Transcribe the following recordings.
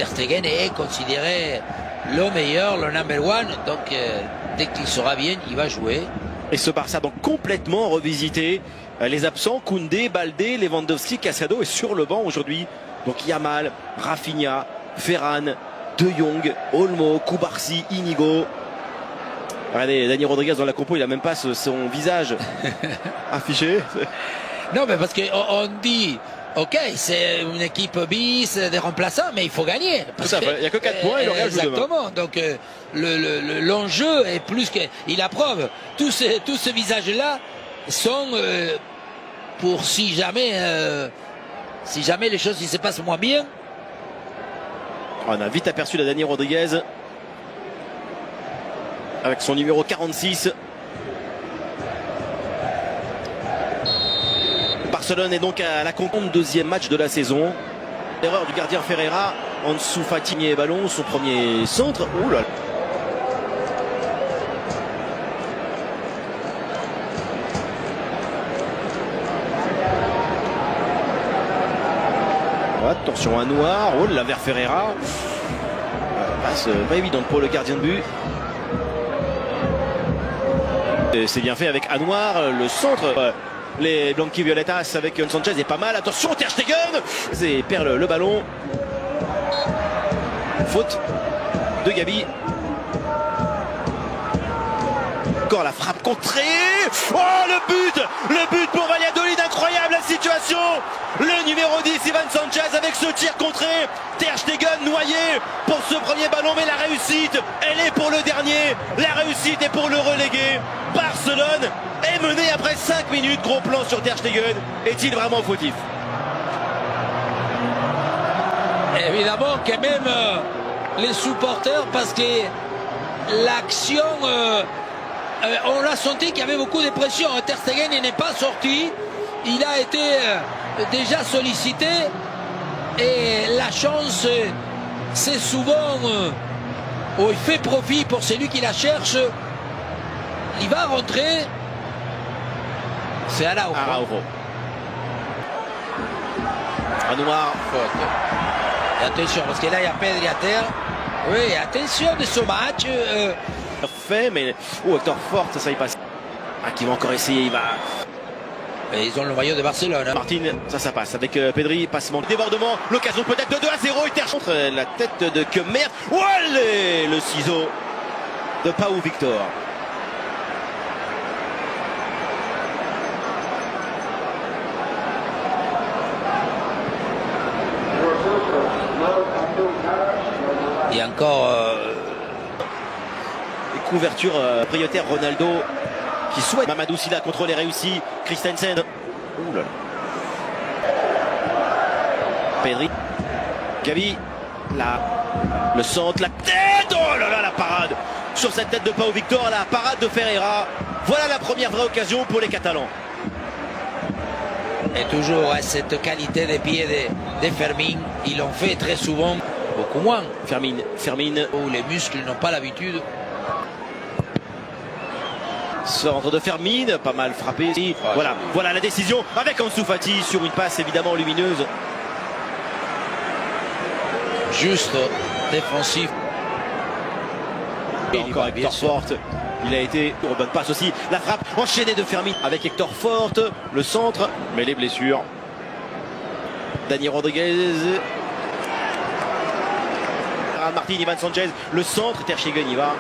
Ter Stegen est considéré le meilleur, le number one. Donc dès qu'il sera bien, il va jouer. Et ce Barça donc complètement revisité. Les absents, Koundé, Baldé, Lewandowski, Casado est sur le banc aujourd'hui. Donc Yamal, Rafinha, Ferran, De Jong, Olmo, Koubarsi, Inigo. Regardez, Dani Rodriguez dans la compo, il a même pas son visage affiché. Non, mais parce qu'on dit, ok, c'est une équipe bis, des remplaçants, mais il faut gagner. Il n'y a que 4 points et le Real joue demain. Exactement. Donc l'enjeu est plus que... Il approuve. Tous ces visages-là sont pour si jamais les choses se passent moins bien. On a vite aperçu la Dani Rodriguez avec son numéro 46. Barcelone est donc à la conquête, deuxième match de la saison. Erreur du gardien Ferreira, en dessous Fatini et ballon, son premier centre. Ouh là là. Attention à Noir, oh là vers Ferreira. Passe pas évidente pour le gardien de but. C'est bien fait avec Anouar, le centre. Les Blanqui Violetas avec Sanchez est pas mal. Attention, Ter Stegen et perd le ballon. Faute de Gabi. Encore la frappe contrée. Oh le but pour Valladolid, incroyable la situation. Le numéro 10 Ivan Sanchez avec ce tir contré. Ter Stegen noyé pour ce premier ballon, mais la réussite elle est pour le dernier. La réussite est pour le relégué. Barcelone est mené après 5 minutes. Gros plan sur Ter Stegen. Est-il vraiment fautif? Évidemment quand même les supporters, parce que l'action on a senti qu'il y avait beaucoup de pression. Ter Stegen n'est pas sorti. Il a été déjà sollicité. Et la chance, c'est souvent où il fait profit pour celui qui la cherche. Il va rentrer. C'est Araujo. Anouar. Faute. Et attention, parce que là, il y a Pedri à terre. Oui, attention de ce match. Fait, mais Hector Forte, ça y passe. Ah, qui va encore essayer, il va. Et ils ont le maillot de Barcelone. Hein. Martin, ça passe avec Pedri, passement, débordement, l'occasion peut-être de 2-0 et Ter contre la tête de Kemmer. Allez, le ciseau de Pau Victor. Il y a encore couverture prioritaire Ronaldo qui souhaite. Mamadou Sylla, contrôle est réussi. Christensen. Ouh là là. Pedri. Gavi. Le centre, la tête. Oh là là, la parade sur cette tête de Pau Victor, la parade de Ferreira. Voilà la première vraie occasion pour les Catalans. Et toujours cette qualité des pieds de Fermin. Ils l'ont fait très souvent, beaucoup moins. Fermin. Où les muscles n'ont pas l'habitude. Centre de Fermin, pas mal frappé. Voilà la décision avec Ansu Fati sur une passe évidemment lumineuse. Juste défensif. Encore Hector Forte. Il a été une bonne passe aussi. La frappe enchaînée de Fermin avec Hector Forte. Le centre, mais les blessures. Dani Rodriguez. Martin, Ivan Sanchez. Le centre, Ter Stegen y va.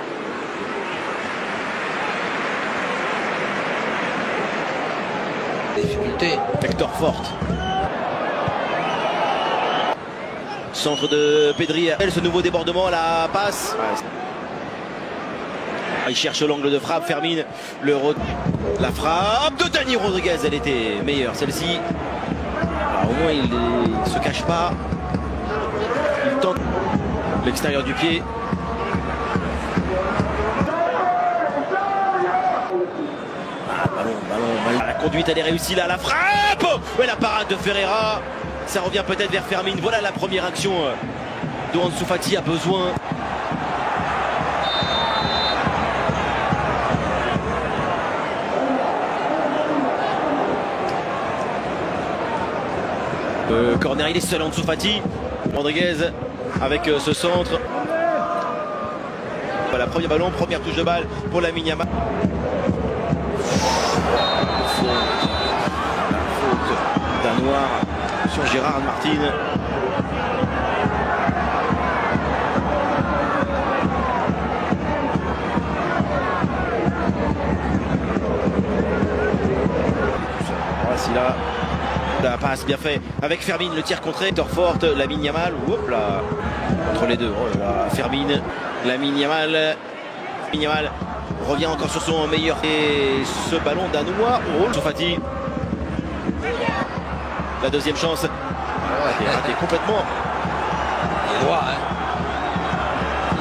Difficulté. Hector Forte. Centre de Pedri. Ce nouveau débordement, la passe. Il cherche l'angle de frappe. Fermin. La frappe de Dani Rodriguez. Elle était meilleure celle-ci. Au moins il ne se cache pas. Il tente l'extérieur du pied. Ballon. La conduite elle est réussie là. La frappe. Et la parade de Ferreira. Ça revient peut-être vers Fermin. Voilà la première action dont Ansu Fati a besoin. Corner, il est seul Ansu Fati. Rodriguez avec ce centre. Voilà, premier ballon, première touche de balle pour Lamine Yamal. Faute danois sur Gérard Martin. Voici là la passe bien fait avec Fermin, le tir contré, Torfort, Lamine Yamal, hop là, entre les deux, oh là, Fermin, Lamine Yamal revient encore sur son meilleur et ce ballon danois, oh, Sofati, la deuxième chance, il est raté complètement. Il est droit, hein.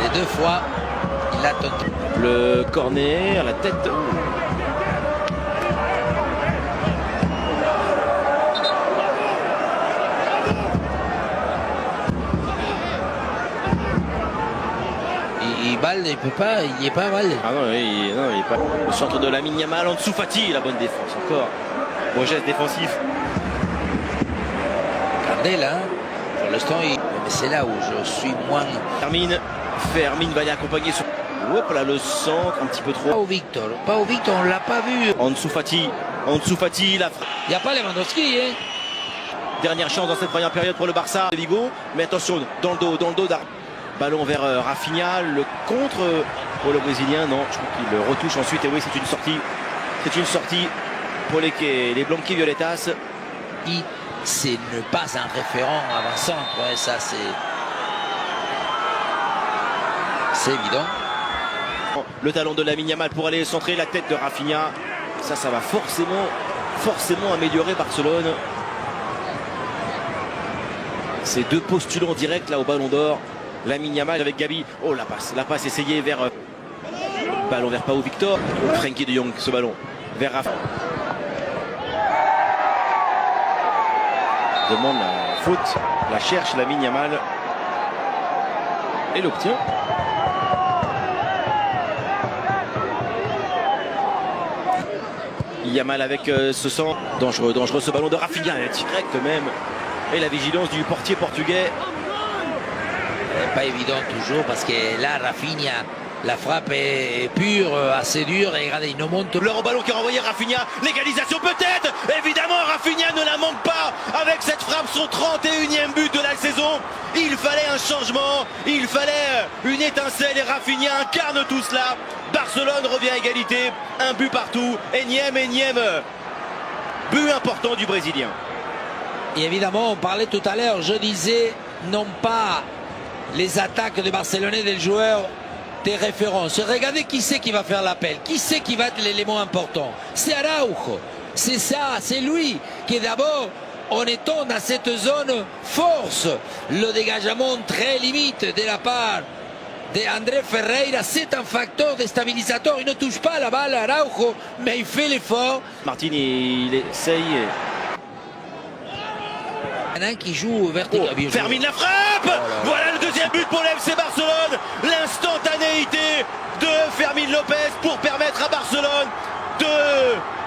Les deux fois, il a tenté. Le corner, la tête. Il peut pas, il n'y est pas mal. Ah non, il est pas. Le centre de Lamine Yamal en dessous, Fati, la bonne défense encore. Bon geste défensif. Regardez là, pour l'instant, c'est là où je suis moins. Fermin va y accompagner sur. Hop là, le centre, un petit peu trop. Pas au Victor, on l'a pas vu. En dessous Fati, la frappe. Il n'y a pas Lewandowski, hein. Dernière chance dans cette première période pour le Barça de Vigo. Mais attention, dans le dos ballon vers Rafinha, le contre pour le Brésilien, non, je crois qu'il le retouche ensuite, et oui, c'est une sortie pour les Blanquivioletas. C'est ne pas un référent avançant, ouais, ça c'est évident. Le talon de Lamine Yamal pour aller centrer la tête de Rafinha, ça va forcément améliorer Barcelone. Ces deux postulants directs là au Ballon d'Or. Lamine Yamal avec Gabi. Oh, la passe essayée vers ballon vers Pau Victor. Frenkie de Jong, ce ballon vers Rafa. Demande la faute, la cherche Lamine Yamal et l'obtient. Yamal avec ce centre dangereux ce ballon de Rafinha direct même, et la vigilance du portier portugais. Pas évident toujours parce que là Rafinha, la frappe est pure, assez dure, et regardez, il nous monte. Le ballon qui a renvoyé Rafinha, l'égalisation peut-être, évidemment Rafinha ne la manque pas avec cette frappe, son 31e but de la saison. Il fallait un changement, il fallait une étincelle et Rafinha incarne tout cela. Barcelone revient à égalité, un but partout, énième but important du Brésilien. Et évidemment, on parlait tout à l'heure, je disais, non pas les attaques de Barcelonais des joueurs des références. Regardez qui c'est qui va faire l'appel, qui c'est qui va être l'élément important. C'est Araujo, c'est ça, c'est lui qui d'abord, en étant dans cette zone, force le dégagement très limite de la part d'André Ferreira. C'est un facteur déstabilisateur, il ne touche pas la balle Araujo, mais il fait l'effort. Martin, il essaye. Un qui joue vertical. Oh, Fermin la frappe. Voilà le deuxième but pour l'FC Barcelone. L'instantanéité de Fermin Lopez pour permettre à Barcelone de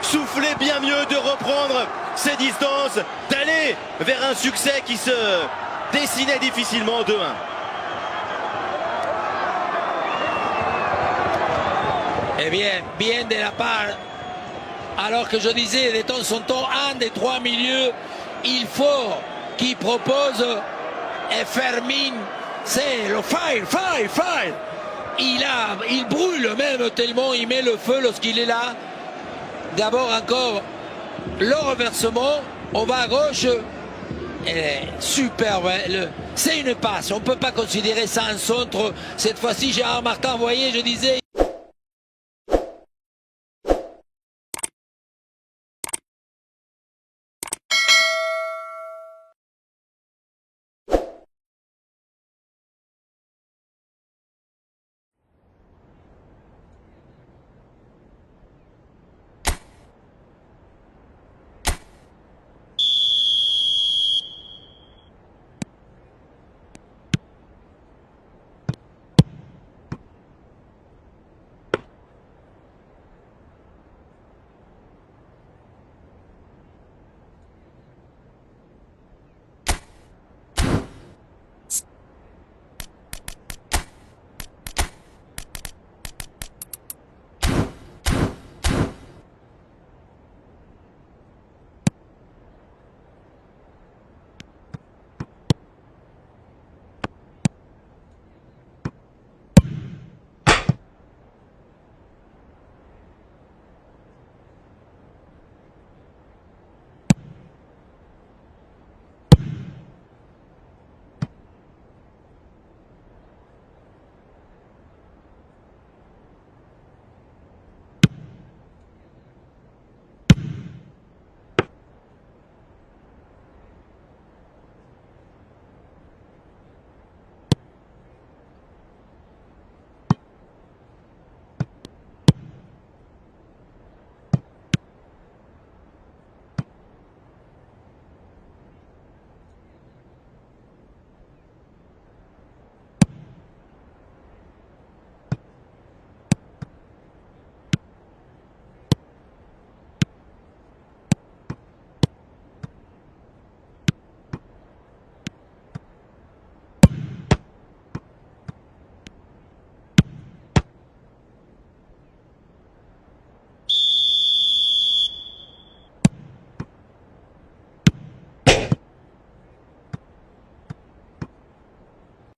souffler bien mieux, de reprendre ses distances, d'aller vers un succès qui se dessinait difficilement, 2-1. Eh bien de la part, alors que je disais de temps en temps, un des trois milieux, il faut qui propose et Fermin, c'est le fire. Il brûle même tellement il met le feu lorsqu'il est là. D'abord encore le reversement, on va à gauche, superbe, c'est une passe, on ne peut pas considérer ça un centre. Cette fois-ci Gérard Martin, vous voyez, je disais